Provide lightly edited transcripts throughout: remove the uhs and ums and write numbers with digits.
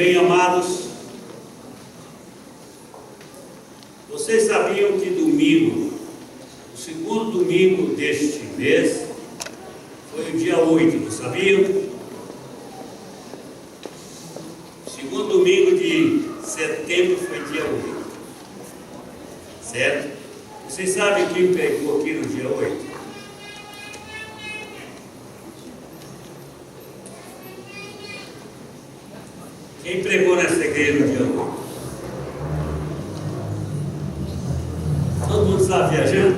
bem, amados? Vocês sabiam que domingo, o segundo domingo deste mês, foi o dia 8, não sabiam? O segundo domingo de setembro foi dia 8, certo? Vocês sabem quem pregou aqui no dia 8? Quem pregou nessa igreja no dia 8? Todo mundo está viajando?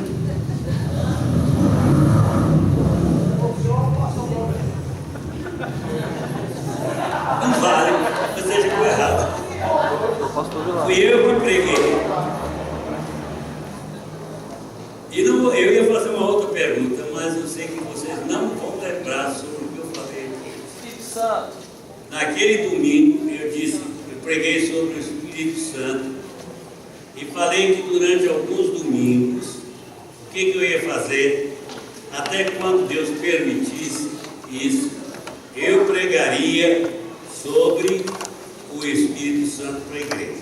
Não vale, você ficou errado. Fui eu que preguei. E não, eu ia fazer uma outra pergunta, mas eu sei que vocês não vão lembrar sobre o que eu falei aqui. Naquele domingo eu preguei sobre o Espírito Santo e falei que durante alguns domingos, o que eu ia fazer, até quando Deus permitisse isso, eu pregaria sobre o Espírito Santo para a igreja.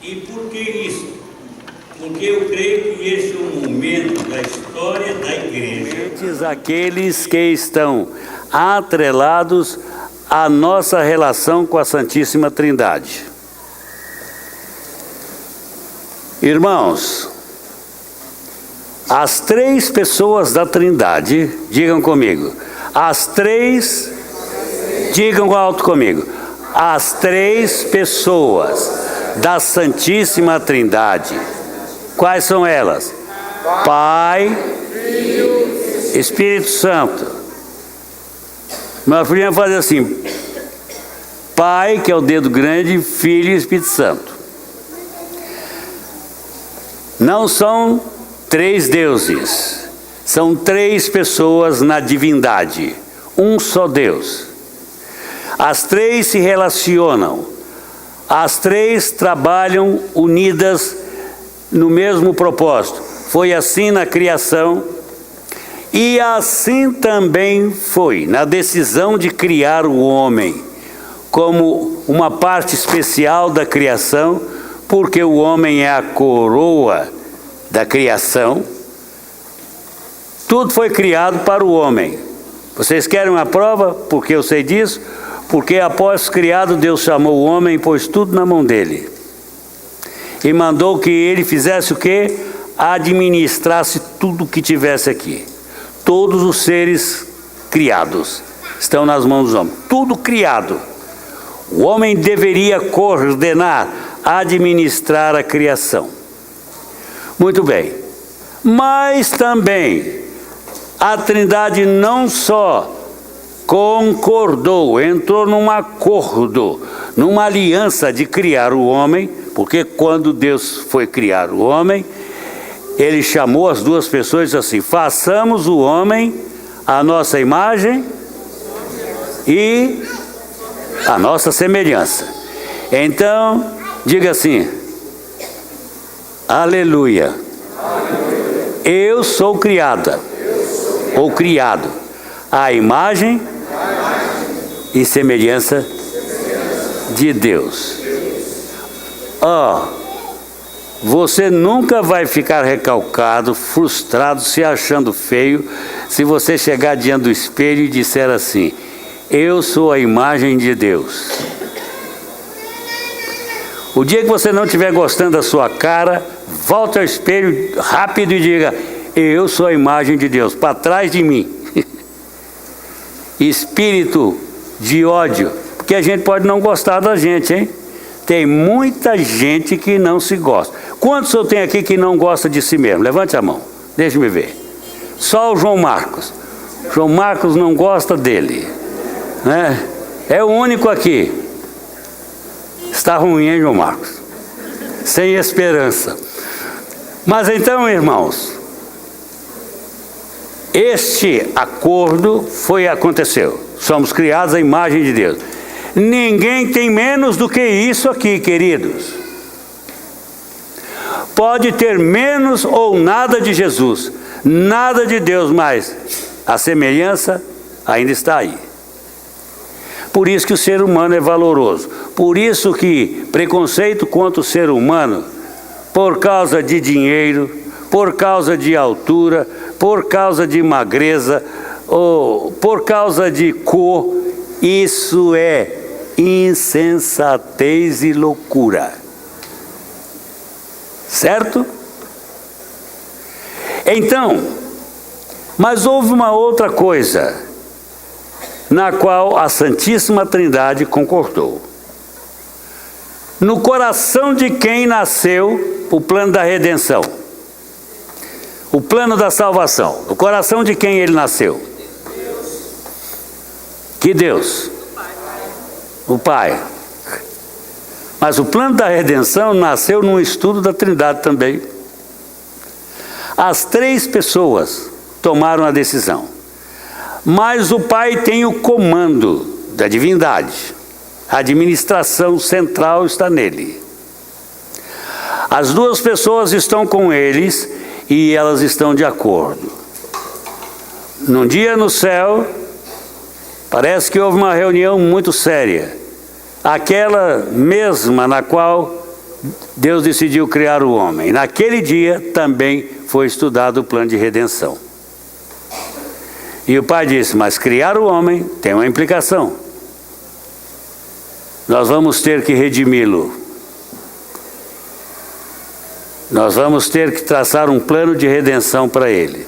E por que isso? Porque eu creio que este é um momento da história da igreja. Aqueles que estão atrelados à nossa relação com a Santíssima Trindade. Irmãos, as três pessoas da Trindade, digam comigo, digam alto comigo, as três pessoas da Santíssima Trindade, quais são elas? Pai, Espírito Santo. Meu filho vai fazer assim: Pai, que é o dedo grande, Filho e Espírito Santo. Não são três deuses, são três pessoas na divindade, um só Deus. As três se relacionam, as três trabalham unidas no mesmo propósito. Foi assim na criação e assim também foi na decisão de criar o homem como uma parte especial da criação, porque o homem é a coroa da criação. Tudo foi criado para o homem. Vocês querem uma prova? Porque eu sei disso? Porque após criado, Deus chamou o homem e pôs tudo na mão dele. E mandou que ele fizesse o quê? Administrasse tudo que tivesse aqui. Todos os seres criados estão nas mãos do homem. Tudo criado. O homem deveria coordenar, administrar a criação. Muito bem. Mas também a Trindade não só concordou, entrou num acordo, numa aliança de criar o homem, porque quando Deus foi criar o homem, Ele chamou as duas pessoas e disse assim: façamos o homem à nossa imagem e a nossa semelhança. Então, diga assim: aleluia. Eu sou criada, ou criado, à imagem e semelhança de Deus. Você nunca vai ficar recalcado, frustrado, se achando feio, se você chegar diante do espelho e disser assim: eu sou a imagem de Deus. O dia que você não estiver gostando da sua cara, volte ao espelho rápido e diga: eu sou a imagem de Deus, para trás de mim. Espírito de ódio, porque a gente pode não gostar da gente, hein? Tem muita gente que não se gosta. Quantos eu tenho aqui que não gosta de si mesmo? Levante a mão, deixe-me ver. Só o João Marcos. João Marcos não gosta dele, né? É o único aqui. Está ruim, hein, João Marcos? Sem esperança. Mas então, irmãos, este acordo aconteceu. Somos criados à imagem de Deus. Ninguém tem menos do que isso aqui, queridos. Pode ter menos ou nada de Jesus, nada de Deus, mas a semelhança ainda está aí. Por isso que o ser humano é valoroso, Por isso que preconceito contra o ser humano, por causa de dinheiro, por causa de altura, por causa de magreza, ou por causa de cor, isso é insensatez e loucura. Certo? Então, mas houve uma outra coisa na qual a Santíssima Trindade concordou. No coração de quem nasceu o plano da redenção, o plano da salvação, no coração de quem ele nasceu? Que Deus? O Pai. Mas o plano da redenção nasceu num estudo da Trindade também. As três pessoas tomaram a decisão, mas o Pai tem o comando da divindade. A administração central está nele. As duas pessoas estão com eles e elas estão de acordo. Num dia no céu, parece que houve uma reunião muito séria, aquela mesma na qual Deus decidiu criar o homem. Naquele dia também foi estudado o plano de redenção. E o Pai disse, mas criar o homem tem uma implicação. Nós vamos ter que redimi-lo. Nós vamos ter que traçar um plano de redenção para ele.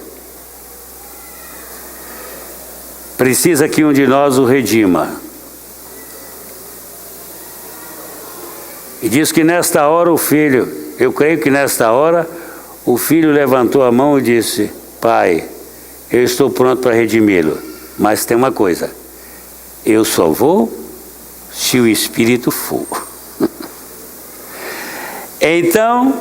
Precisa que um de nós o redima. E diz que nesta hora o filho, eu creio que nesta hora, o filho levantou a mão e disse, Pai, eu estou pronto para redimi-lo. Mas tem uma coisa, eu só vou se o Espírito for. Então,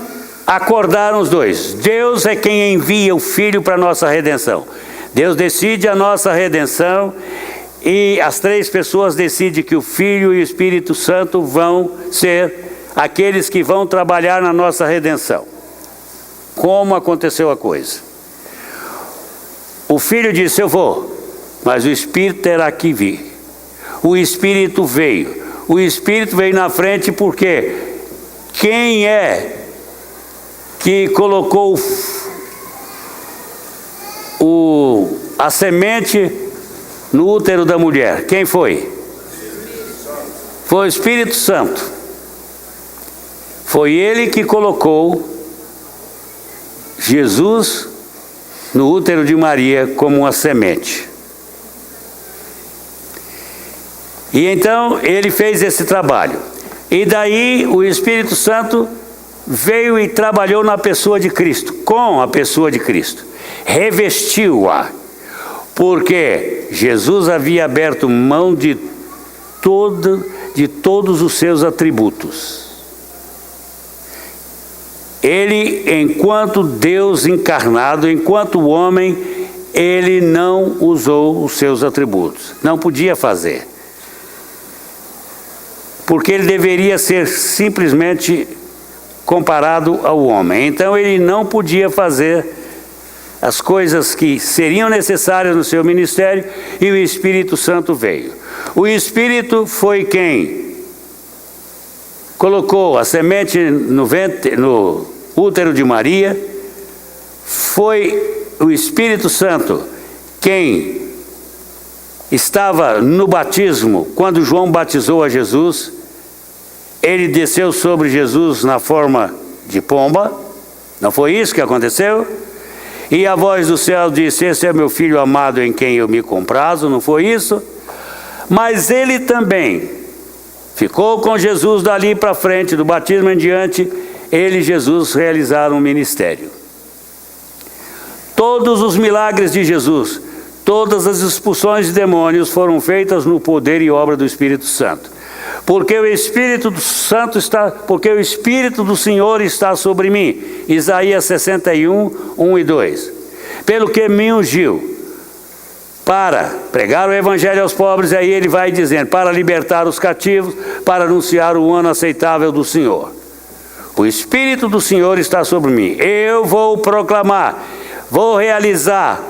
acordaram os dois. Deus é quem envia o Filho para a nossa redenção. Deus decide a nossa redenção e as três pessoas decidem que o Filho e o Espírito Santo vão ser aqueles que vão trabalhar na nossa redenção. Como aconteceu a coisa? O Filho disse, eu vou, mas o Espírito terá que vir. O Espírito veio. O Espírito veio na frente porque quem é que colocou a semente no útero da mulher? Quem foi? Foi o Espírito Santo. Foi ele que colocou Jesus no útero de Maria como uma semente. E então ele fez esse trabalho. E daí o Espírito Santo veio e trabalhou na pessoa de Cristo, com a pessoa de Cristo. Revestiu-a, porque Jesus havia aberto mão de todos os seus atributos. Ele, enquanto Deus encarnado, enquanto homem, ele não usou os seus atributos. Não podia fazer. Porque ele deveria ser simplesmente comparado ao homem. Então ele não podia fazer as coisas que seriam necessárias no seu ministério e o Espírito Santo veio. O Espírito foi quem colocou a semente no útero de Maria. Foi o Espírito Santo quem estava no batismo, quando João batizou a Jesus. Ele desceu sobre Jesus na forma de pomba. Não foi isso que aconteceu? E a voz do céu disse, esse é meu filho amado em quem eu me comprazo. Não foi isso? Mas ele também ficou com Jesus dali para frente, do batismo em diante. Ele e Jesus realizaram um ministério. Todos os milagres de Jesus, todas as expulsões de demônios foram feitas no poder e obra do Espírito Santo. Porque o Espírito do Senhor está sobre mim. Isaías 61, 1 e 2. Pelo que me ungiu para pregar o Evangelho aos pobres, aí ele vai dizendo, para libertar os cativos, para anunciar o ano aceitável do Senhor. O Espírito do Senhor está sobre mim. Eu vou proclamar, vou realizar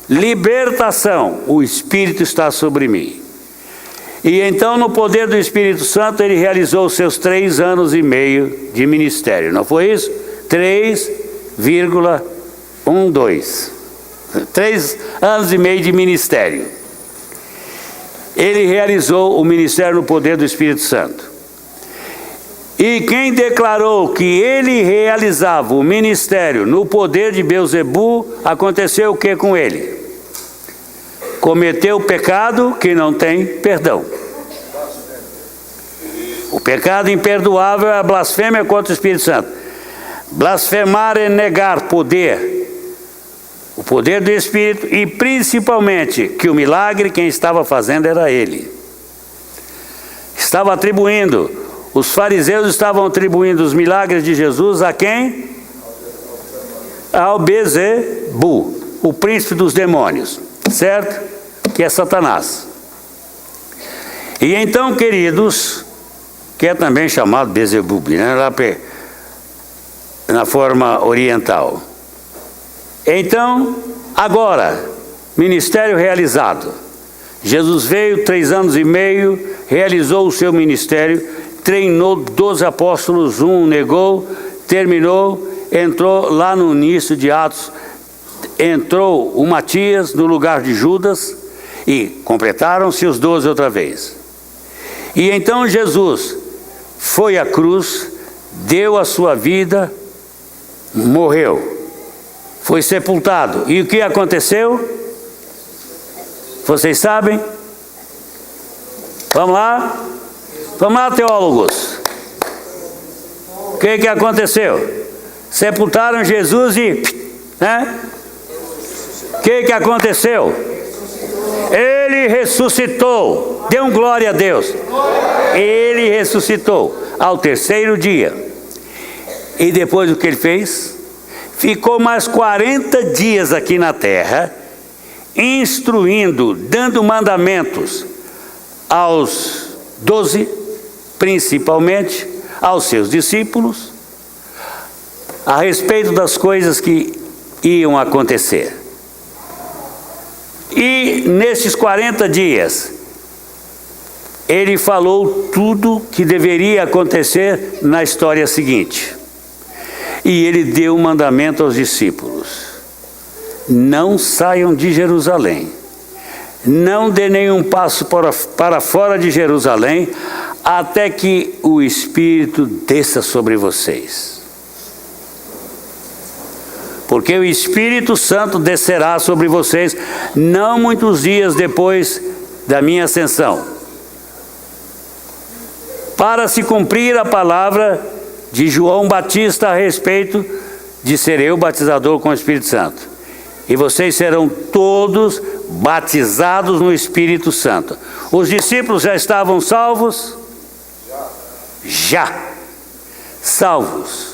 libertação. O Espírito está sobre mim. E então, no poder do Espírito Santo, ele realizou os seus 3 anos e meio de ministério. Não foi isso? 3,12. 3 anos e meio de ministério. Ele realizou o ministério no poder do Espírito Santo. E quem declarou que ele realizava o ministério no poder de Beelzebu, aconteceu o que com ele? Cometeu o pecado que não tem perdão. O pecado imperdoável é a blasfêmia contra o Espírito Santo. Blasfemar é negar poder, o poder do Espírito, e principalmente que o milagre quem estava fazendo era ele. Estava atribuindo, os fariseus estavam atribuindo os milagres de Jesus a quem? Ao Beelzebu, o príncipe dos demônios, certo? Que é Satanás. E então, queridos, que é também chamado Beelzebu, né? Lá na forma oriental. Então, agora, ministério realizado. Jesus veio 3 anos e meio, realizou o seu ministério, treinou 12 apóstolos, um negou, terminou, entrou lá no início de Atos, entrou o Matias no lugar de Judas e completaram-se os 12 outra vez. E então Jesus foi à cruz, deu a sua vida, morreu, foi sepultado. E o que aconteceu? Vocês sabem? Vamos lá? Vamos lá, teólogos. O que aconteceu? Sepultaram Jesus e... né? O que aconteceu? Ele ressuscitou. Dê um glória a Deus. Ele ressuscitou ao 3º dia. E depois o que ele fez? Ficou mais 40 dias aqui na terra, instruindo, dando mandamentos aos 12, principalmente aos seus discípulos, a respeito das coisas que iam acontecer. E nesses 40 dias, ele falou tudo que deveria acontecer na história seguinte. E ele deu um mandamento aos discípulos: não saiam de Jerusalém, não dê nenhum passo para fora de Jerusalém, até que o Espírito desça sobre vocês. Porque o Espírito Santo descerá sobre vocês não muitos dias depois da minha ascensão, para se cumprir a palavra de João Batista a respeito de ser eu batizador com o Espírito Santo. E vocês serão todos batizados no Espírito Santo. Os discípulos já estavam salvos? Já. Salvos.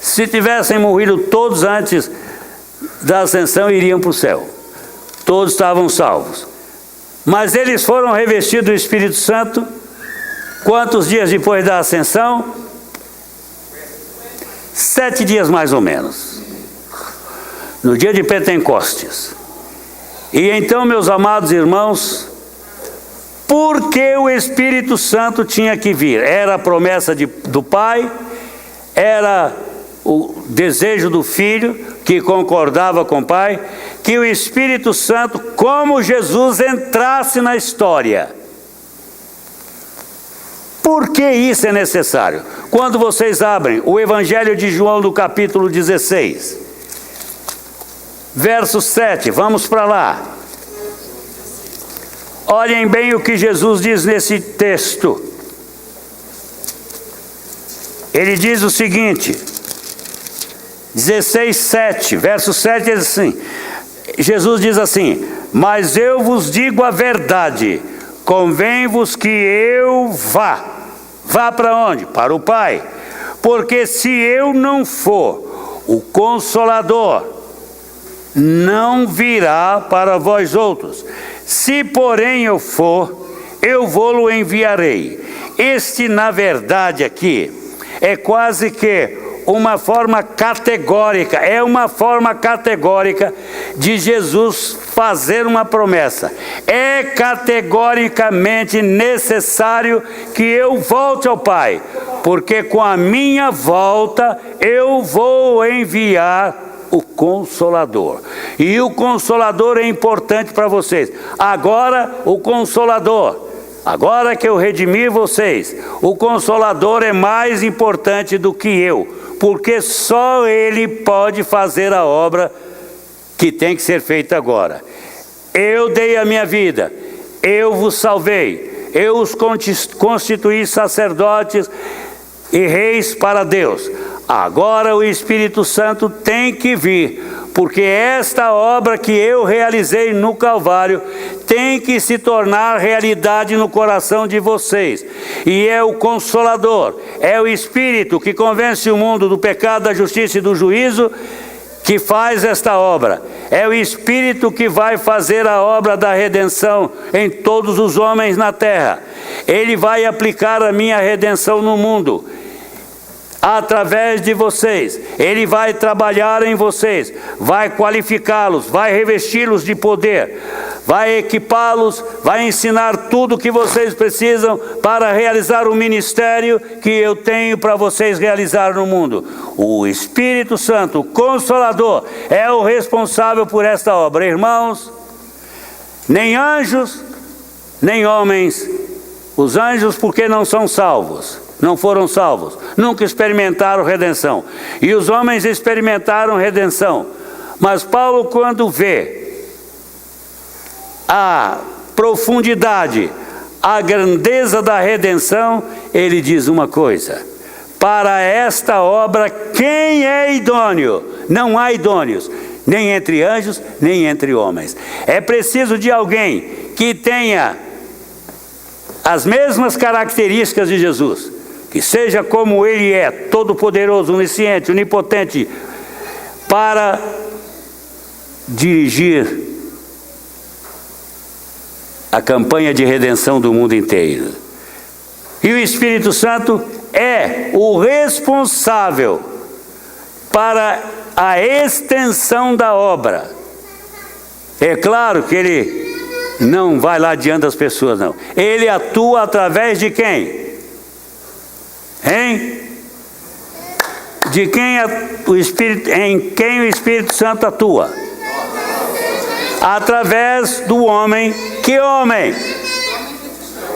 Se tivessem morrido todos antes da ascensão, iriam para o céu. Todos estavam salvos. Mas eles foram revestidos do Espírito Santo quantos dias depois da ascensão? 7 dias mais ou menos, no dia de Pentecostes. E então, meus amados irmãos, porque o Espírito Santo tinha que vir? Era a promessa do Pai, era o desejo do Filho, que concordava com o Pai, que o Espírito Santo, como Jesus, entrasse na história. Por que isso é necessário? Quando vocês abrem o Evangelho de João, no capítulo 16, verso 7, vamos para lá. Olhem bem o que Jesus diz nesse texto. Ele diz o seguinte, 16, 7, verso 7 diz assim, Jesus diz assim: mas eu vos digo a verdade, convém-vos que eu vá. Vá para onde? Para o Pai. Porque se eu não for, o Consolador não virá para vós outros. Se porém eu for, eu vou-lo enviarei. Este, na verdade, aqui, é quase que uma forma categórica, de Jesus fazer uma promessa. É categoricamente necessário que eu volte ao Pai, porque com a minha volta eu vou enviar o Consolador. E o Consolador é importante para vocês. Agora, o Consolador, agora que eu redimi vocês, o Consolador é mais importante do que eu, porque só Ele pode fazer a obra que tem que ser feita agora. Eu dei a minha vida, eu vos salvei, eu os constituí sacerdotes e reis para Deus. Agora o Espírito Santo tem que vir, porque esta obra que eu realizei no Calvário tem que se tornar realidade no coração de vocês. E é o Consolador, é o Espírito que convence o mundo do pecado, da justiça e do juízo, que faz esta obra. É o Espírito que vai fazer a obra da redenção em todos os homens na terra. Ele vai aplicar a minha redenção no mundo através de vocês. Ele vai trabalhar em vocês, vai qualificá-los, vai revesti-los de poder, vai equipá-los, vai ensinar tudo o que vocês precisam para realizar o ministério que eu tenho para vocês realizar no mundo. O Espírito Santo, o Consolador, é o responsável por esta obra. Irmãos, nem anjos, nem homens, os anjos porque não são salvos, não foram salvos, nunca experimentaram redenção. E os homens experimentaram redenção. Mas Paulo, quando vê a profundidade, a grandeza da redenção, ele diz uma coisa: para esta obra, quem é idôneo? Não há idôneos, nem entre anjos, nem entre homens. É preciso de alguém que tenha as mesmas características de Jesus, que seja como Ele é, todo-poderoso, onisciente, onipotente, para dirigir a campanha de redenção do mundo inteiro. E o Espírito Santo é o responsável para a extensão da obra. É claro que Ele não vai lá diante das pessoas, não. Ele atua através de quem? Hein? De quem o Espírito, em quem o Espírito Santo atua? Através do homem. Que homem?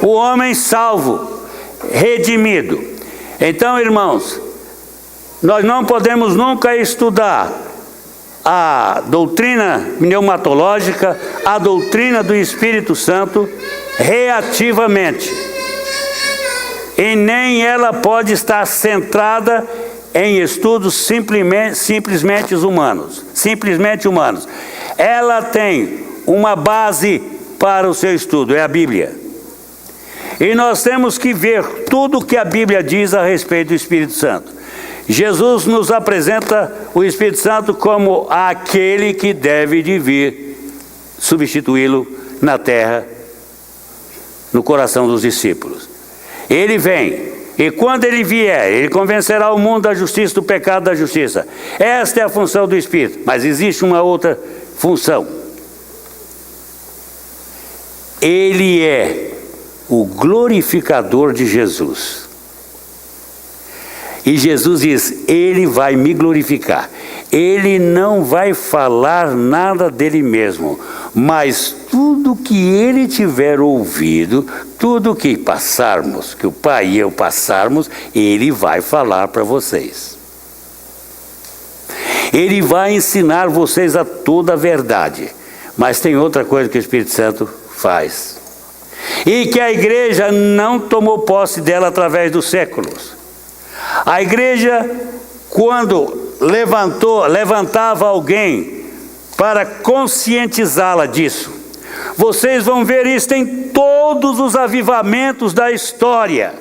O homem salvo, redimido. Então, irmãos, nós não podemos nunca estudar a doutrina pneumatológica, a doutrina do Espírito Santo reativamente. E nem ela pode estar centrada em estudos simplesmente humanos. Ela tem uma base para o seu estudo, é a Bíblia. E nós temos que ver tudo o que a Bíblia diz a respeito do Espírito Santo. Jesus nos apresenta o Espírito Santo como aquele que deve de vir substituí-lo na terra, no coração dos discípulos. Ele vem, e quando ele vier, ele convencerá o mundo da justiça, do pecado, da justiça. Esta é a função do Espírito, mas existe uma outra função. Ele é o glorificador de Jesus. E Jesus diz: Ele vai me glorificar. Ele não vai falar nada dele mesmo, mas tudo que ele tiver ouvido, tudo que passarmos, que o Pai e eu passarmos, ele vai falar para vocês. Ele vai ensinar vocês a toda a verdade. Mas tem outra coisa que o Espírito Santo faz, e que a igreja não tomou posse dela através dos séculos. A igreja, quando levantava alguém para conscientizá-la disso, vocês vão ver isso em todos os avivamentos da história.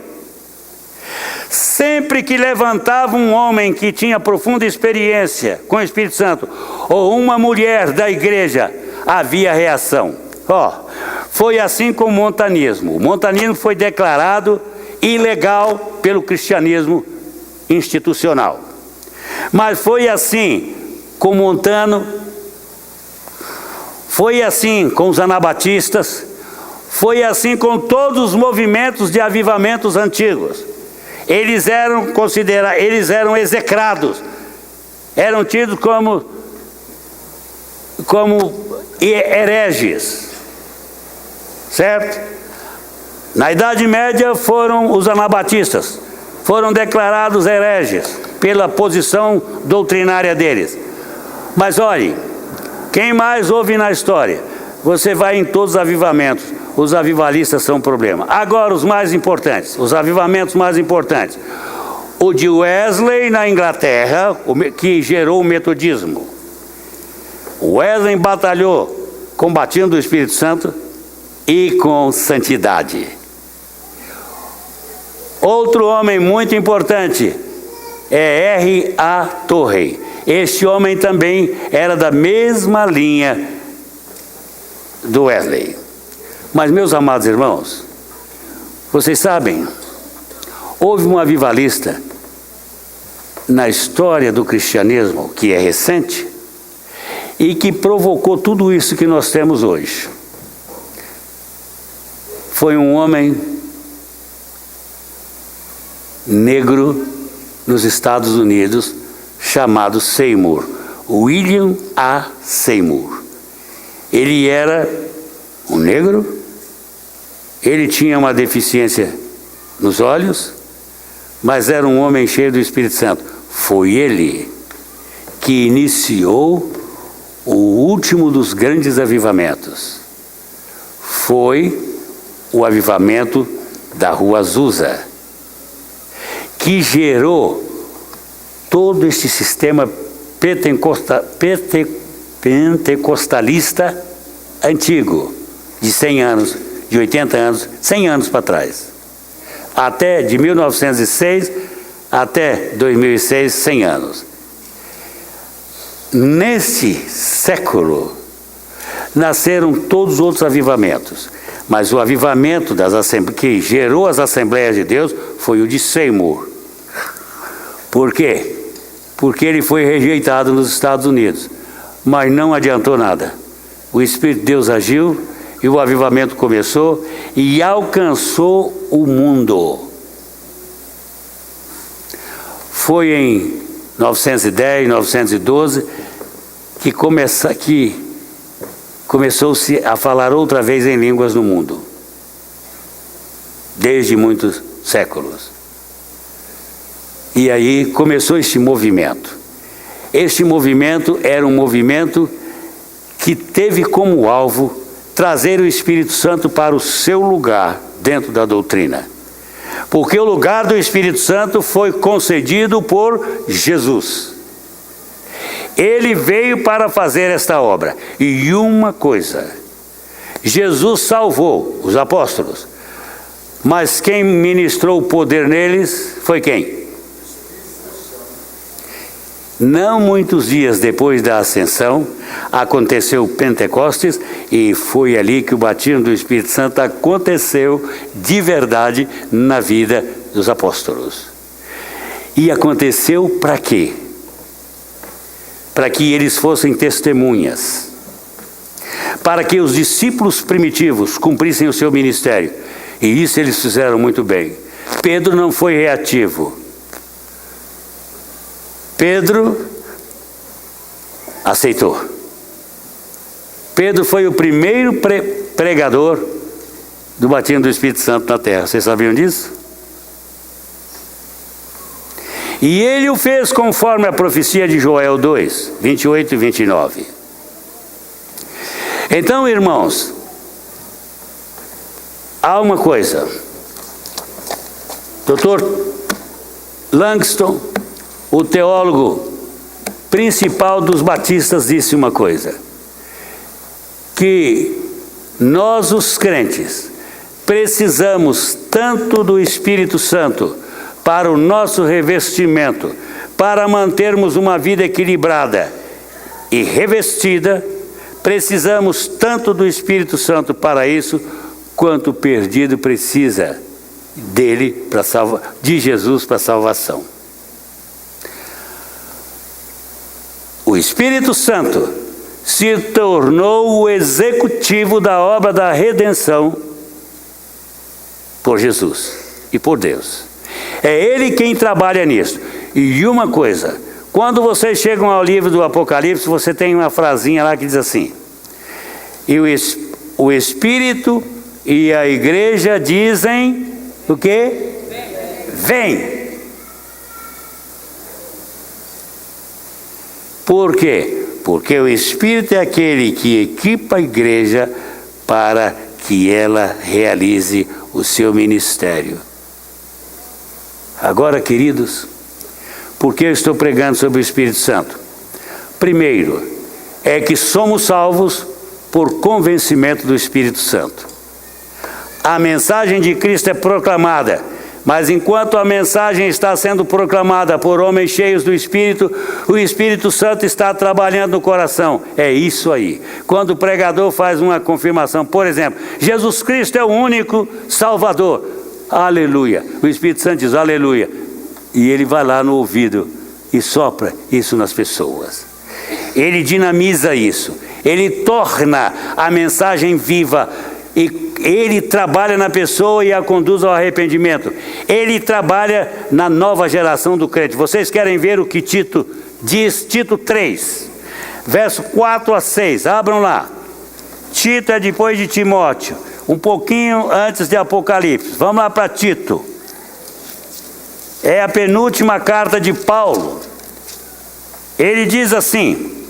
Sempre que levantava um homem que tinha profunda experiência com o Espírito Santo, ou uma mulher da igreja, havia reação. Foi assim com o montanismo. O montanismo foi declarado ilegal pelo cristianismo institucional. Mas foi assim com Montano, foi assim com os anabatistas, foi assim com todos os movimentos de avivamentos antigos. Eles eram execrados, eram tidos como hereges, certo? Na Idade Média foram os anabatistas, foram declarados hereges pela posição doutrinária deles. Mas olhe, quem mais ouve na história? Você vai em todos os avivamentos, os avivalistas são um problema. Agora os mais importantes, os avivamentos mais importantes. O de Wesley na Inglaterra, que gerou o metodismo. Wesley batalhou, combatendo o Espírito Santo e com santidade. Outro homem muito importante é R.A. Torrey. Este homem também era da mesma linha do Wesley. Mas, meus amados irmãos, vocês sabem, houve um avivalista na história do cristianismo, que é recente, e que provocou tudo isso que nós temos hoje. Foi um homem negro nos Estados Unidos, chamado Seymour, William A. Seymour. Ele era um negro, ele tinha uma deficiência nos olhos, mas era um homem cheio do Espírito Santo. Foi ele que iniciou o último dos grandes avivamentos. Foi o avivamento da Rua Azusa, que gerou todo este sistema pentecostalista antigo, de 100 anos, de 80 anos, 100 anos para trás. Até de 1906 até 2006, 100 anos. Nesse século, nasceram todos os outros avivamentos. Mas o avivamento que gerou as Assembleias de Deus foi o de Seymour. Por quê? Porque ele foi rejeitado nos Estados Unidos. Mas não adiantou nada. O Espírito de Deus agiu e o avivamento começou e alcançou o mundo. Foi em 910, 912 que começou-se a falar outra vez em línguas no mundo, desde muitos séculos. E aí começou este movimento. Este movimento era um movimento que teve como alvo trazer o Espírito Santo para o seu lugar dentro da doutrina. Porque o lugar do Espírito Santo foi concedido por Jesus. Ele veio para fazer esta obra. E uma coisa, Jesus salvou os apóstolos, mas quem ministrou o poder neles foi quem? Não muitos dias depois da ascensão, aconteceu o Pentecostes e foi ali que o batismo do Espírito Santo aconteceu de verdade na vida dos apóstolos. E aconteceu para quê? Para que eles fossem testemunhas, para que os discípulos primitivos cumprissem o seu ministério, e isso eles fizeram muito bem. Pedro não foi reativo. Pedro aceitou. Pedro foi o primeiro pregador do batismo do Espírito Santo na terra. Vocês sabiam disso? E ele o fez conforme a profecia de Joel 2, 28 e 29. Então, irmãos, há uma coisa. Dr. Langston, o teólogo principal dos batistas, disse uma coisa: que nós, os crentes, precisamos tanto do Espírito Santo para o nosso revestimento, para mantermos uma vida equilibrada e revestida, precisamos tanto do Espírito Santo para isso, quanto o perdido precisa dele de Jesus para a salvação. O Espírito Santo se tornou o executivo da obra da redenção por Jesus e por Deus. É Ele quem trabalha nisso. E uma coisa, quando vocês chegam ao livro do Apocalipse, você tem uma frasinha lá que diz assim: e o Espírito e a igreja dizem o quê? Vem. Por quê? Porque o Espírito é aquele que equipa a igreja para que ela realize o seu ministério. Agora, queridos, por que eu estou pregando sobre o Espírito Santo? Primeiro, é que somos salvos por convencimento do Espírito Santo. A mensagem de Cristo é proclamada, mas enquanto a mensagem está sendo proclamada por homens cheios do Espírito, o Espírito Santo está trabalhando no coração. É isso aí. Quando o pregador faz uma confirmação, por exemplo, Jesus Cristo é o único Salvador. Aleluia. O Espírito Santo diz aleluia. E ele vai lá no ouvido e sopra isso nas pessoas. Ele dinamiza isso. Ele torna a mensagem viva. E ele trabalha na pessoa e a conduz ao arrependimento. Ele trabalha na nova geração do crente. Vocês querem ver o que Tito diz? Tito 3, verso 4 a 6. Abram lá. Tito é depois de Timóteo, um pouquinho antes de Apocalipse. Vamos lá para Tito. É a penúltima carta de Paulo. Ele diz assim: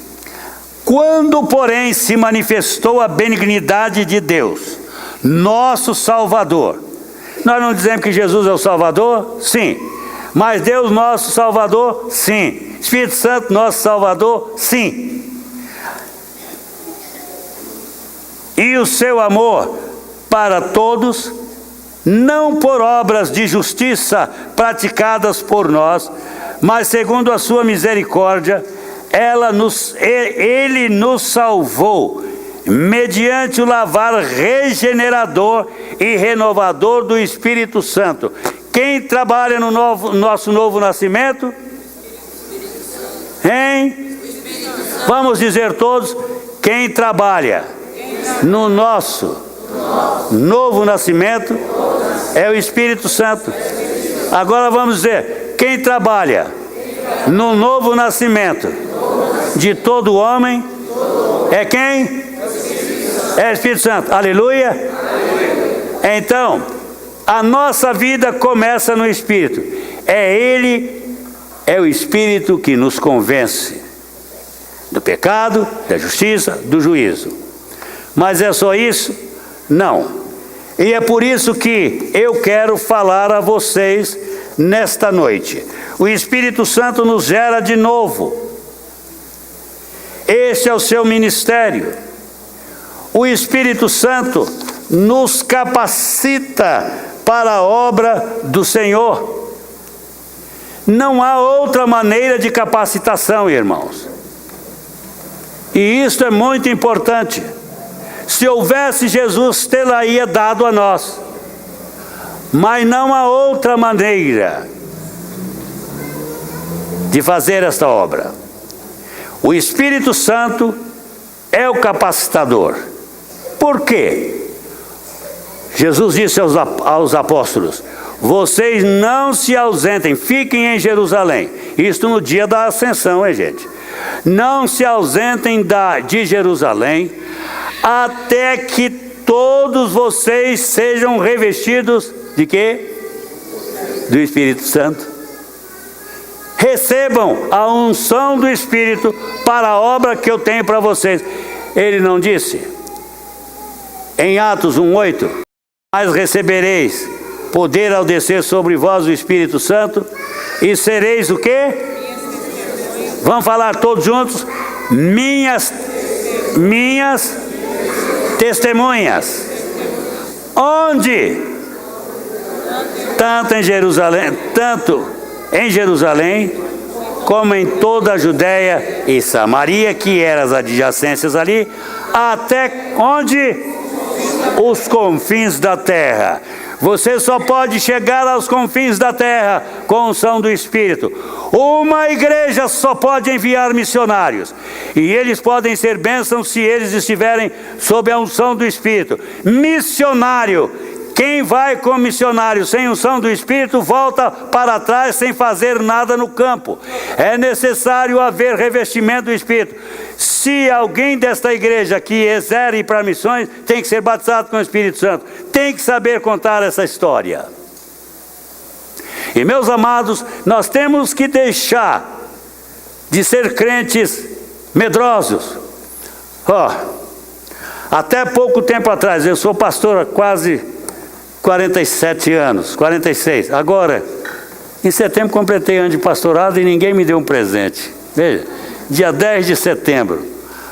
quando, porém, se manifestou a benignidade de Deus, nosso Salvador. Nós não dizemos que Jesus é o Salvador? Sim. Mas Deus, nosso Salvador? Sim. Espírito Santo, nosso Salvador? Sim. E o seu amor para todos, não por obras de justiça praticadas por nós, mas segundo a sua misericórdia, Ele nos salvou, mediante o lavar regenerador e renovador do Espírito Santo. Quem trabalha no nosso novo nascimento? Hein? Vamos dizer todos: quem trabalha no nosso novo nascimento é o Espírito Santo. Agora vamos dizer: quem trabalha no novo nascimento de todo homem é quem? É o Espírito Santo. Aleluia. Então, a nossa vida começa no Espírito. É o Espírito que nos convence do pecado, da justiça, do juízo. Mas é só isso? Não. E é por isso que eu quero falar a vocês nesta noite. O Espírito Santo nos gera de novo. Esse é o seu ministério. O Espírito Santo nos capacita para a obra do Senhor. Não há outra maneira de capacitação, irmãos. E isso é muito importante. Se houvesse Jesus, tê-la-ia dado a nós. Mas não há outra maneira de fazer esta obra. O Espírito Santo é o capacitador. Por quê? Jesus disse aos apóstolos: vocês não se ausentem, fiquem em Jerusalém. Isto no dia da ascensão, hein, gente? Não se ausentem de Jerusalém, até que todos vocês sejam revestidos de quê? Do Espírito Santo. Recebam a unção do Espírito para a obra que eu tenho para vocês. Ele não disse em Atos 1:8: mas recebereis poder ao descer sobre vós o Espírito Santo, e sereis o quê? Vamos falar todos juntos? Minhas testemunhas. Onde? Tanto em Jerusalém, como em toda a Judéia e Samaria, que eram as adjacências ali, até onde? os confins da terra. Você só pode chegar aos confins da terra com a unção do Espírito. Uma igreja só pode enviar missionários. E eles podem ser bênçãos se eles estiverem sob a unção do Espírito. Missionário. Quem vai como missionário sem unção do Espírito volta para trás sem fazer nada no campo. É necessário haver revestimento do Espírito. Se alguém desta igreja que exerce para missões, tem que ser batizado com o Espírito Santo. Tem que saber contar essa história. E meus amados, nós temos que deixar de ser crentes medrosos. Até pouco tempo atrás, eu sou pastor há quase 47 anos, 46. Agora, em setembro completei ano de pastorado e ninguém me deu um presente. Veja, dia 10 de setembro.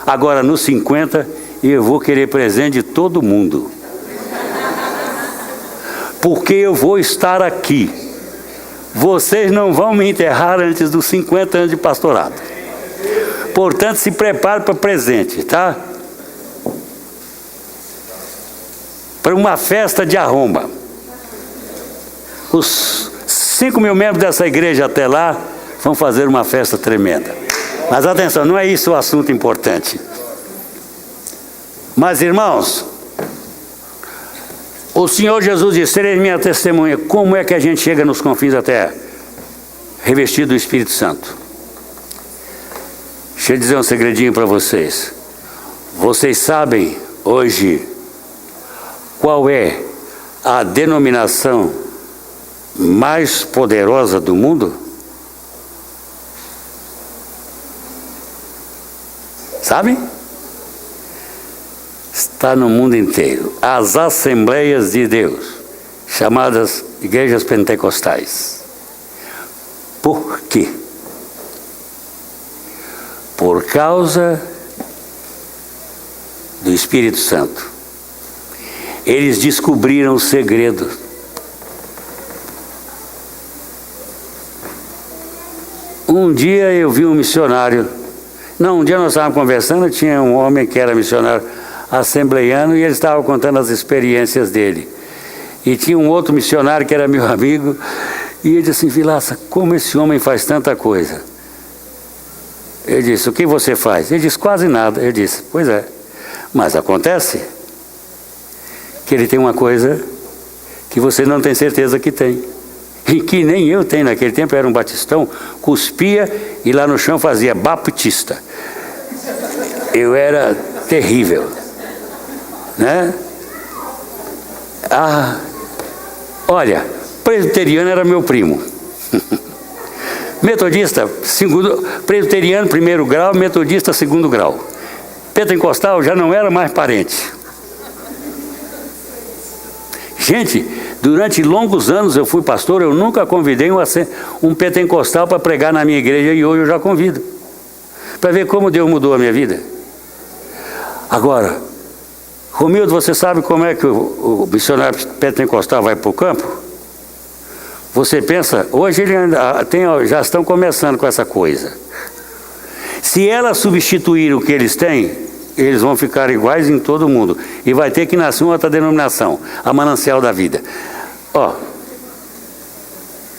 Agora, nos 50, eu vou querer presente de todo mundo. Porque eu vou estar aqui. Vocês não vão me enterrar antes dos 50 anos de pastorado. Portanto, se prepare para presente, tá? Para uma festa de arromba. Os 5 mil membros dessa igreja até lá vão fazer uma festa tremenda. Mas atenção, não é isso o assunto importante. Mas irmãos, o Senhor Jesus disse: sereis minha testemunha. Como é que a gente chega nos confins da terra? Revestido do Espírito Santo. Deixa eu dizer um segredinho para vocês. Vocês sabem hoje qual é a denominação mais poderosa do mundo? Sabem? Está no mundo inteiro. As Assembleias de Deus, chamadas igrejas pentecostais. Por quê? Por causa do Espírito Santo. Eles descobriram o segredo. Um dia eu vi um missionário. Um dia nós estávamos conversando, tinha um homem que era missionário assembleiano e ele estava contando as experiências dele. E tinha um outro missionário que era meu amigo e ele disse assim: Vilaça, como esse homem faz tanta coisa? Ele disse: o que você faz? Ele disse: quase nada. Ele disse: pois é, mas acontece que ele tem uma coisa que você não tem certeza que tem. E que nem eu tenho. Naquele tempo eu era um batistão, cuspia e lá no chão fazia baptista. Eu era terrível, né? Olha, presbiteriano era meu primo. Metodista, presbiteriano, 1º grau, metodista, 2º grau. Pentecostal já não era mais parente. Gente, durante longos anos eu fui pastor, eu nunca convidei um pentecostal para pregar na minha igreja e hoje eu já convido. Para ver como Deus mudou a minha vida. Agora, Romildo, você sabe como é que o missionário pentecostal vai para o campo? Você pensa, hoje ele já estão começando com essa coisa. Se ela substituir o que eles têm, eles vão ficar iguais em todo mundo. E vai ter que nascer uma outra denominação, a Manancial da Vida.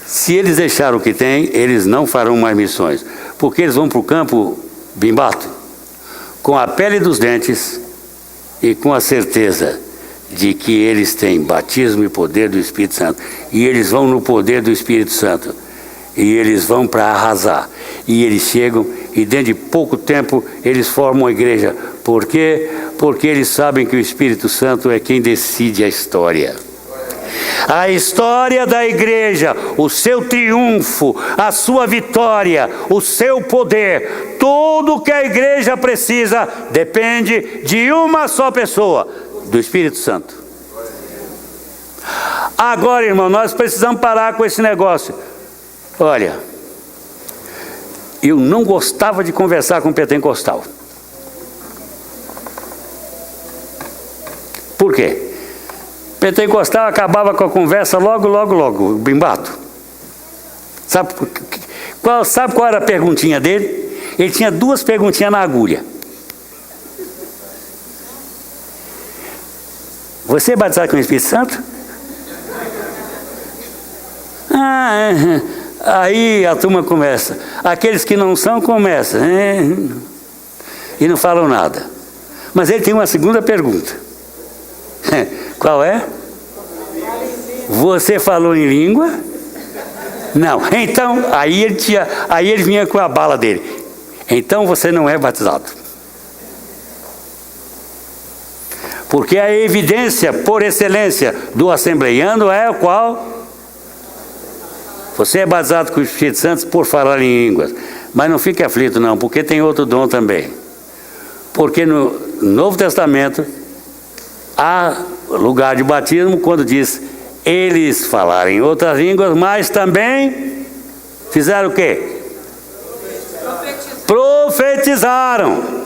Se eles deixarem o que tem, eles não farão mais missões. Porque eles vão para o campo bimbato, com a pele dos dentes e com a certeza de que eles têm batismo e poder do Espírito Santo. E eles vão no poder do Espírito Santo. E eles vão para arrasar. E eles chegam e dentro de pouco tempo eles formam a igreja. Por quê? Porque eles sabem que o Espírito Santo é quem decide a história. A história da igreja, o seu triunfo, a sua vitória, o seu poder, tudo que a igreja precisa depende de uma só pessoa, do Espírito Santo. Agora, irmão, nós precisamos parar com esse negócio. Olha, eu não gostava de conversar com pentecostal. Por quê? Pentecostal acabava com a conversa logo, bimbato. Sabe qual era a perguntinha dele? Ele tinha 2 perguntinhas na agulha. Você é batizado com o Espírito Santo? Aí a turma começa. Aqueles que não são começam. E não falam nada. Mas ele tem uma segunda pergunta. Qual é? Você falou em língua? Não. Então, aí ele vinha com a bala dele. Então você não é batizado. Porque a evidência por excelência do assembleiano é o qual? Você é batizado com o Espírito Santo por falar em línguas. Mas não fique aflito não, porque tem outro dom também. Porque no Novo Testamento há lugar de batismo quando diz eles falaram em outras línguas, mas também fizeram o quê? Profetizaram.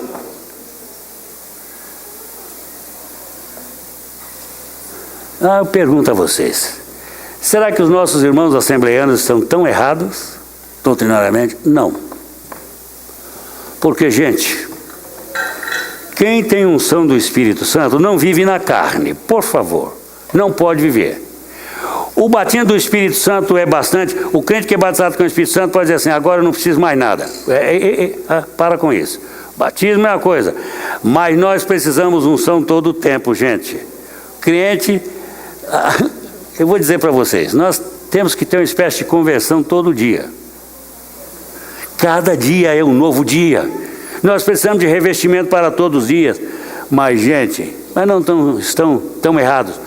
Eu pergunto a vocês, será que os nossos irmãos assembleianos estão tão errados, doutrinariamente? Não. Porque, gente, quem tem unção do Espírito Santo não vive na carne, por favor, não pode viver. O batismo do Espírito Santo é bastante. O crente que é batizado com o Espírito Santo pode dizer assim, agora eu não preciso mais nada. Para com isso. Batismo é uma coisa, mas nós precisamos unção todo o tempo, gente. Crente, eu vou dizer para vocês, nós temos que ter uma espécie de conversão todo dia. Cada dia é um novo dia. Nós precisamos de revestimento para todos os dias. Mas, gente, não estão tão errados.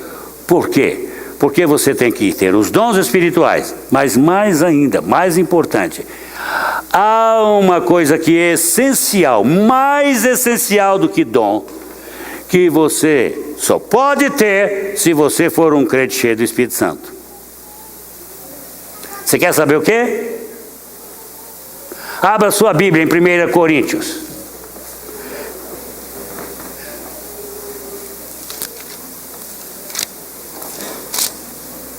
Por quê? Porque você tem que ter os dons espirituais, mas mais ainda, mais importante, há uma coisa que é essencial, mais essencial do que dom, que você só pode ter se você for um crente cheio do Espírito Santo. Você quer saber o quê? Abra sua Bíblia em 1 Coríntios.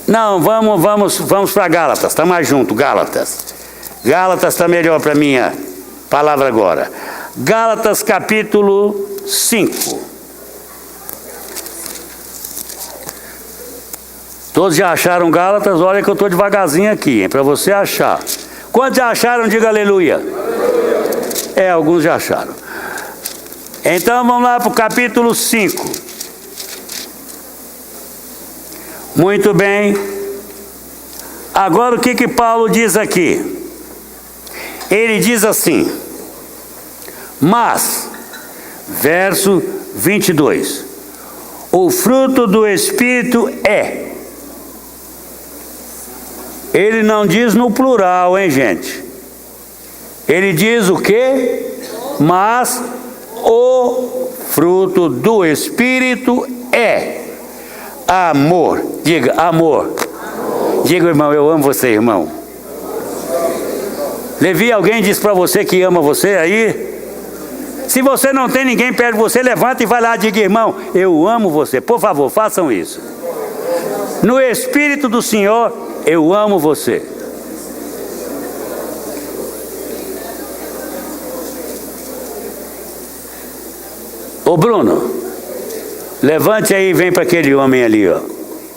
Não, vamos para Gálatas, está mais junto, Gálatas. Gálatas está melhor para a minha palavra agora. Gálatas capítulo 5. Todos já acharam Gálatas? Olha que eu estou devagarzinho aqui, para você achar. Quantos já acharam? Diga aleluia. Aleluia. Alguns já acharam. Então vamos lá para o capítulo 5. Muito bem. Agora o que Paulo diz aqui? Ele diz assim, mas, verso 22, o fruto do Espírito é. Ele não diz no plural, hein, gente? Ele diz o quê? Mas o fruto do Espírito é amor. Diga, amor. Diga, irmão, eu amo você, irmão. Levi, alguém disse para você que ama você aí? Se você não tem ninguém perto de você, levanta e vai lá e diga, irmão, eu amo você. Por favor, façam isso. No Espírito do Senhor, eu amo você. Ô Bruno, levante aí e vem para aquele homem ali, ó.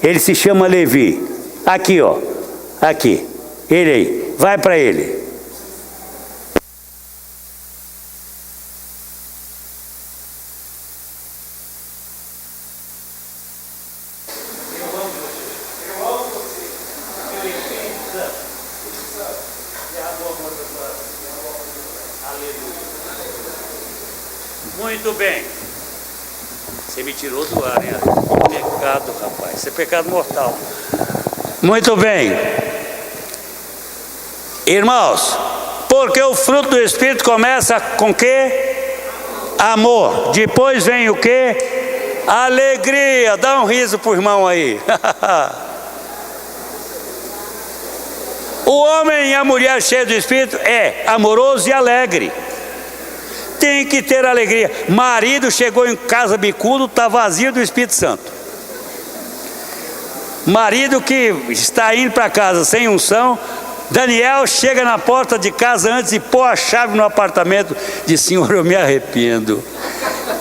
Ele se chama Levi. Aqui, ó. Aqui. Ele aí. Vai para ele. Muito bem. Você me tirou do ar, hein? Pecado, rapaz. Isso é pecado mortal. Muito bem. Irmãos, porque o fruto do Espírito começa com quê? Amor. Depois vem o quê? Alegria. Dá um riso pro irmão aí. O homem e a mulher cheios do Espírito é amoroso e alegre. Tem que ter alegria. Marido chegou em casa bicudo, está vazio do Espírito Santo. Marido que está indo para casa sem unção, Daniel chega na porta de casa antes de pôr a chave no apartamento, diz, Senhor, eu me arrependo.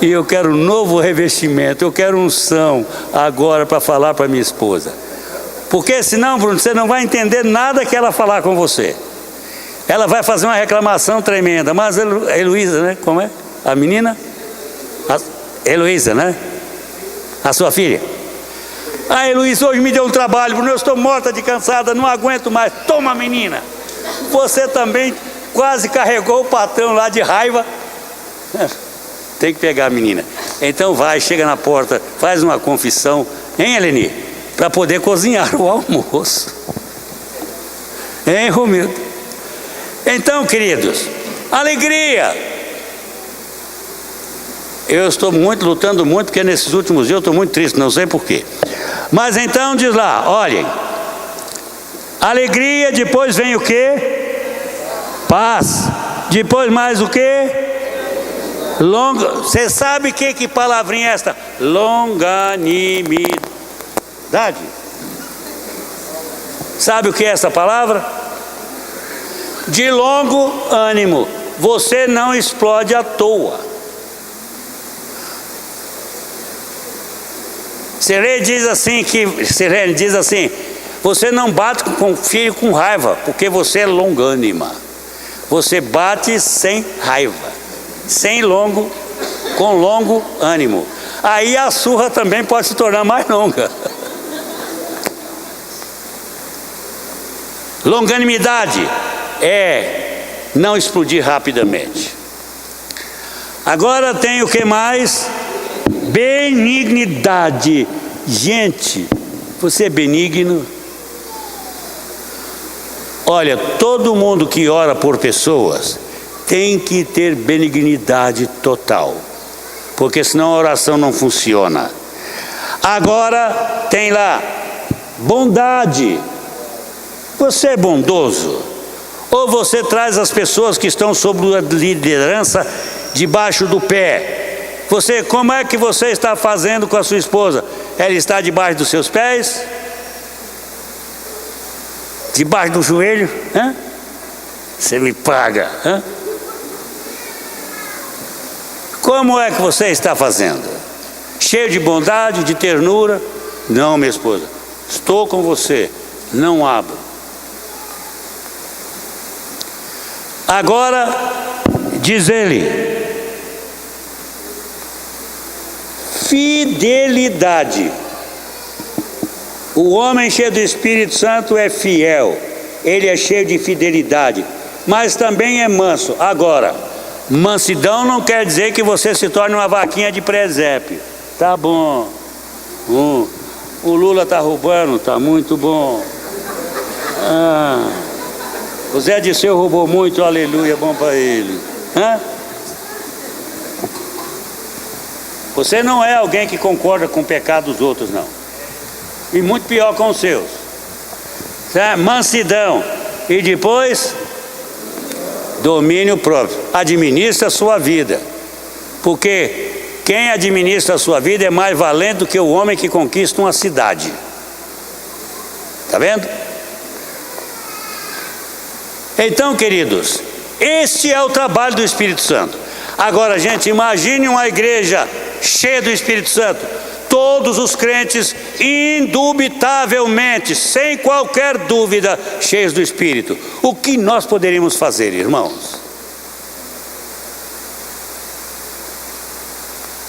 E eu quero um novo revestimento, eu quero unção agora para falar para minha esposa. Porque senão, Bruno, você não vai entender nada que ela falar com você. Ela vai fazer uma reclamação tremenda. Mas a Heloísa, né? Como é? A menina? A Heloísa, né? A sua filha. A Heloísa hoje me deu um trabalho, Bruno, eu estou morta de cansada, não aguento mais. Toma, menina. Você também quase carregou o patrão lá de raiva. Tem que pegar a menina. Então vai, chega na porta, faz uma confissão, hein, Eleni? Para poder cozinhar o almoço. Hein, Romildo? Então, queridos, alegria. Eu estou lutando muito, porque nesses últimos dias eu estou muito triste, não sei porquê. Mas então diz lá, olhem. Alegria, depois vem o quê? Paz. Depois mais o quê? Você sabe que palavrinha é esta? Longanimidade. Sabe o que é essa palavra? De longo ânimo. Você não explode à toa. Sirene diz assim, você não bate com o filho com raiva, porque você é longânima. Você bate sem raiva, com longo ânimo. Aí a surra também pode se tornar mais longa. Longanimidade é não explodir rapidamente. Agora tem o que mais? Benignidade. Gente, você é benigno? Olha, todo mundo que ora por pessoas tem que ter benignidade total, porque senão a oração não funciona. Agora tem lá bondade. Você é bondoso? Ou você traz as pessoas que estão sob a liderança debaixo do pé? Como é que você está fazendo com a sua esposa? Ela está debaixo dos seus pés? Debaixo do joelho? Hã? Você me paga? Hã? Como é que você está fazendo? Cheio de bondade, de ternura? Não, minha esposa, estou com você, não abro. Agora, diz ele, fidelidade. O homem cheio do Espírito Santo é fiel, ele é cheio de fidelidade, mas também é manso. Agora, mansidão não quer dizer que você se torne uma vaquinha de presépio. Tá bom, o Lula está roubando, tá muito bom. O Zé Disseu roubou muito, aleluia, bom para ele. Você não é alguém que concorda com o pecado dos outros, não. E muito pior com os seus. Mansidão. E depois, domínio próprio. Administra a sua vida. Porque quem administra a sua vida é mais valente do que o homem que conquista uma cidade. Está vendo? Então, queridos, este é o trabalho do Espírito Santo. Agora, gente, imagine uma igreja cheia do Espírito Santo. Todos os crentes, indubitavelmente, sem qualquer dúvida, cheios do Espírito. O que nós poderíamos fazer, irmãos?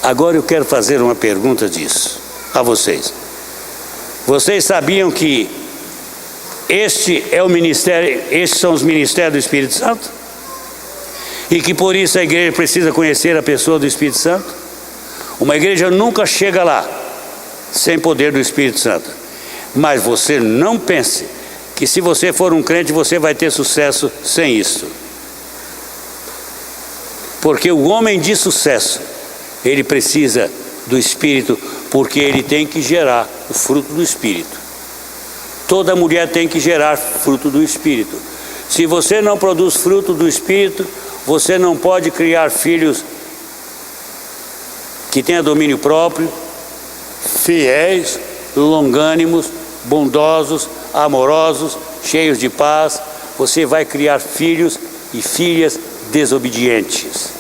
Agora eu quero fazer uma pergunta disso a vocês. Vocês sabiam que estes são os ministérios do Espírito Santo? E que por isso a igreja precisa conhecer a pessoa do Espírito Santo? Uma igreja nunca chega lá sem poder do Espírito Santo. Mas você não pense que se você for um crente você vai ter sucesso sem isso. Porque o homem de sucesso, ele precisa do Espírito, porque ele tem que gerar o fruto do Espírito. Toda mulher tem que gerar fruto do Espírito. Se você não produz fruto do Espírito, você não pode criar filhos que tenham domínio próprio, fiéis, longânimos, bondosos, amorosos, cheios de paz. Você vai criar filhos e filhas desobedientes,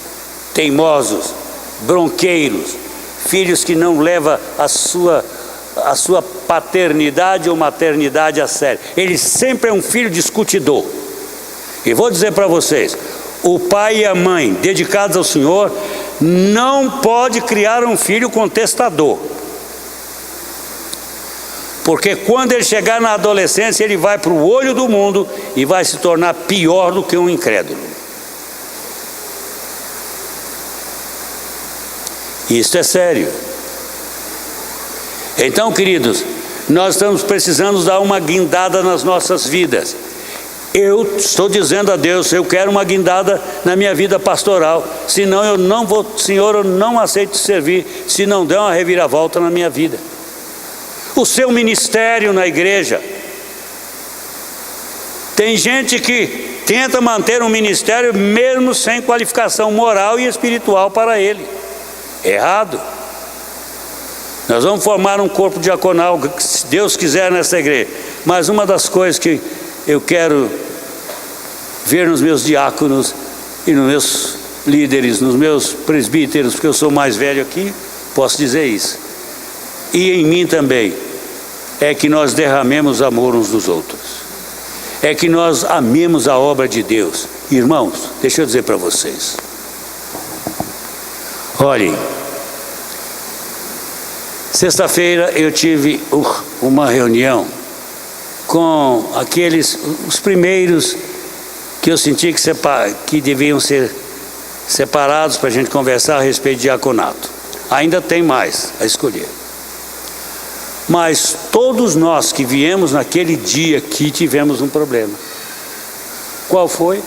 teimosos, bronqueiros, filhos que não levam a sua paternidade ou maternidade a sério. Ele sempre é um filho discutidor. E vou dizer para vocês, o pai e a mãe dedicados ao Senhor não pode criar um filho contestador. Porque quando ele chegar na adolescência, ele vai para o olho do mundo e vai se tornar pior do que um incrédulo. Isso é sério. Então, queridos, nós estamos precisando dar uma guindada nas nossas vidas. Eu estou dizendo a Deus, eu quero uma guindada na minha vida pastoral, senão eu não vou, Senhor, eu não aceito servir, se não der uma reviravolta na minha vida. O seu ministério na igreja. Tem gente que tenta manter um ministério mesmo sem qualificação moral e espiritual para ele. Errado. Nós vamos formar um corpo diaconal, se Deus quiser, nessa igreja. Mas uma das coisas que eu quero ver nos meus diáconos e nos meus líderes, nos meus presbíteros, porque eu sou mais velho aqui, posso dizer isso. E em mim também, é que nós derramemos amor uns dos outros. É que nós amemos a obra de Deus. Irmãos, deixa eu dizer para vocês. Olhem, sexta-feira eu tive uma reunião com os primeiros que eu senti que deviam ser separados para a gente conversar a respeito de diaconato. Ainda tem mais a escolher. Mas todos nós que viemos naquele dia aqui tivemos um problema. Qual foi?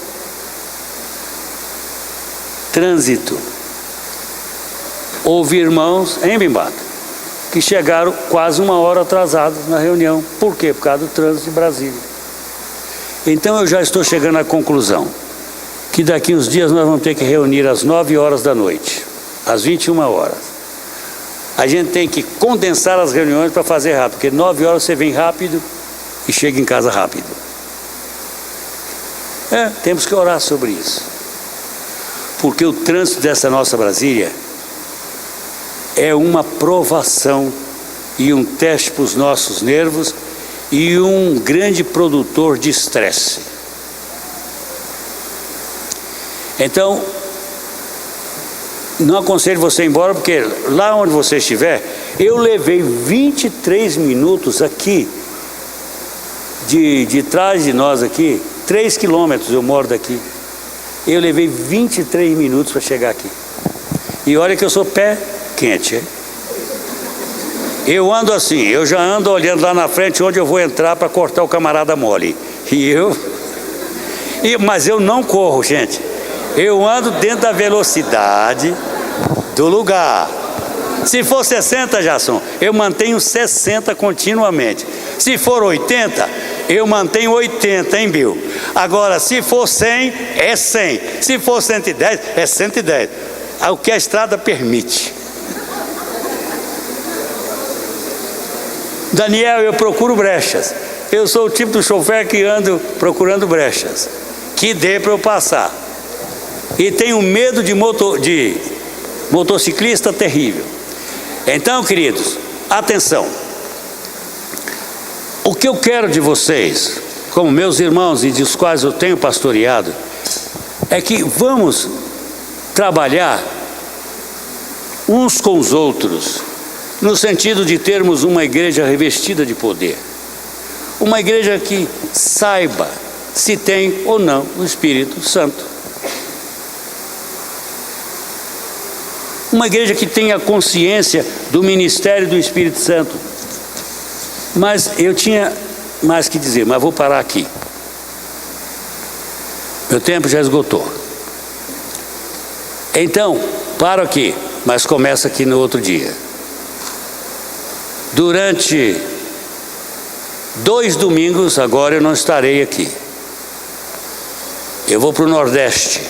Trânsito. Houve irmãos em Bimbata que chegaram quase 1 hora atrasados na reunião. Por quê? Por causa do trânsito de Brasília. Então eu já estou chegando à conclusão que daqui uns dias nós vamos ter que reunir às 9 horas da noite, às 21 horas. A gente tem que condensar as reuniões para fazer rápido, porque 9 horas você vem rápido e chega em casa rápido. Temos que orar sobre isso. Porque o trânsito dessa nossa Brasília é uma provação e um teste para os nossos nervos e um grande produtor de estresse. Então, não aconselho você ir embora, porque lá onde você estiver, eu levei 23 minutos aqui, de trás de nós aqui, 3 quilômetros eu moro daqui. Eu levei 23 minutos para chegar aqui. E olha que eu sou pé quente, hein? Eu ando assim, eu já ando olhando lá na frente onde eu vou entrar para cortar o camarada mole. Mas eu não corro, gente. Eu ando dentro da velocidade do lugar. Se for 60, Jason, eu mantenho 60 continuamente. Se for 80, eu mantenho 80, hein, Bill? Agora, se for 100, é 100. Se for 110, é 110. O que a estrada permite. Daniel, eu procuro brechas. Eu sou o tipo do chofer que ando procurando brechas que dê para eu passar. E tenho medo de motociclista terrível. Então, queridos, atenção. O que eu quero de vocês, como meus irmãos e dos quais eu tenho pastoreado, é que vamos trabalhar uns com os outros, no sentido de termos uma igreja revestida de poder. Uma igreja que saiba se tem ou não o Espírito Santo. Uma igreja que tenha consciência do ministério do Espírito Santo. Mas eu tinha mais que dizer, mas vou parar aqui. Meu tempo já esgotou. Então, paro aqui, mas começa aqui no outro dia. Durante 2 domingos, agora eu não estarei aqui. Eu vou para o Nordeste,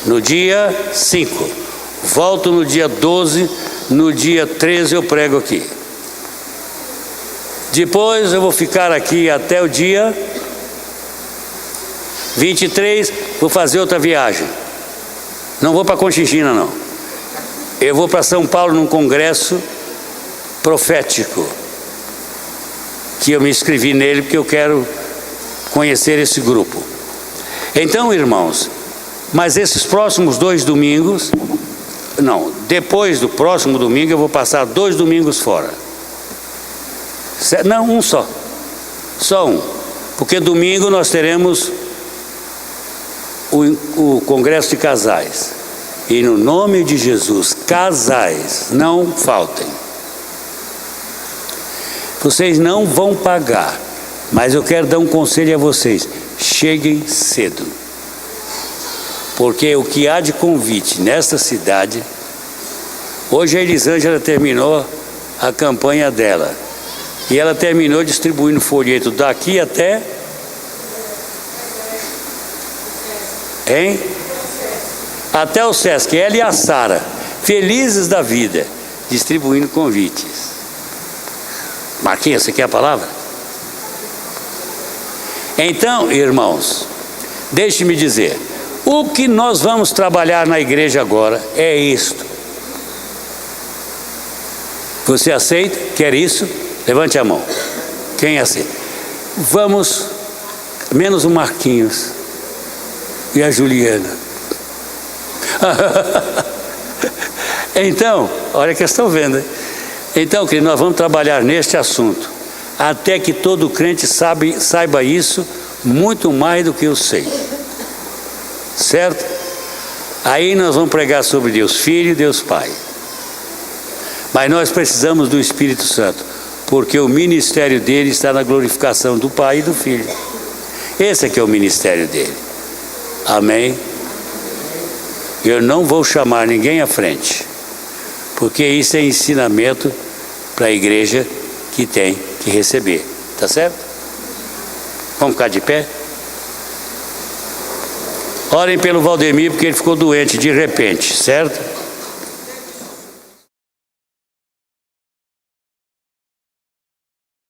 no dia 5. Volto no dia 12, no dia 13 eu prego aqui. Depois eu vou ficar aqui até o dia 23, vou fazer outra viagem. Não vou para Conchinchina, não. eu vou para São Paulo num congresso profético, que eu me inscrevi nele porque eu quero conhecer esse grupo. Então, irmãos, mas esses próximos 2 domingos, não, depois do próximo domingo eu vou passar 2 domingos fora. Não, um só um, porque domingo nós teremos o congresso de casais, e no nome de Jesus, casais, não faltem. Vocês não vão pagar, mas eu quero dar um conselho a vocês: cheguem cedo, porque o que há de convite nesta cidade. Hoje a Elisângela terminou a campanha dela, e ela terminou distribuindo folheto daqui até... Até o Sesc, ela e a Sara, felizes da vida, distribuindo convites. Marquinhos, você quer a palavra? Então, irmãos, deixe-me dizer, o que nós vamos trabalhar na igreja agora é isto. Você aceita? Quer isso? Levante a mão. Quem aceita? Vamos, menos o Marquinhos e a Juliana. Então, olha que estão vendo. Então, querido, nós vamos trabalhar neste assunto, até que todo crente saiba isso muito mais do que eu sei. Certo? Aí nós vamos pregar sobre Deus Filho e Deus Pai. Mas nós precisamos do Espírito Santo, porque o ministério dele está na glorificação do Pai e do Filho. Esse é que é o ministério dele. Amém? Eu não vou chamar ninguém à frente, porque isso é ensinamento para a igreja que tem que receber. Tá certo? Vamos ficar de pé? Orem pelo Valdemir, porque ele ficou doente de repente, certo?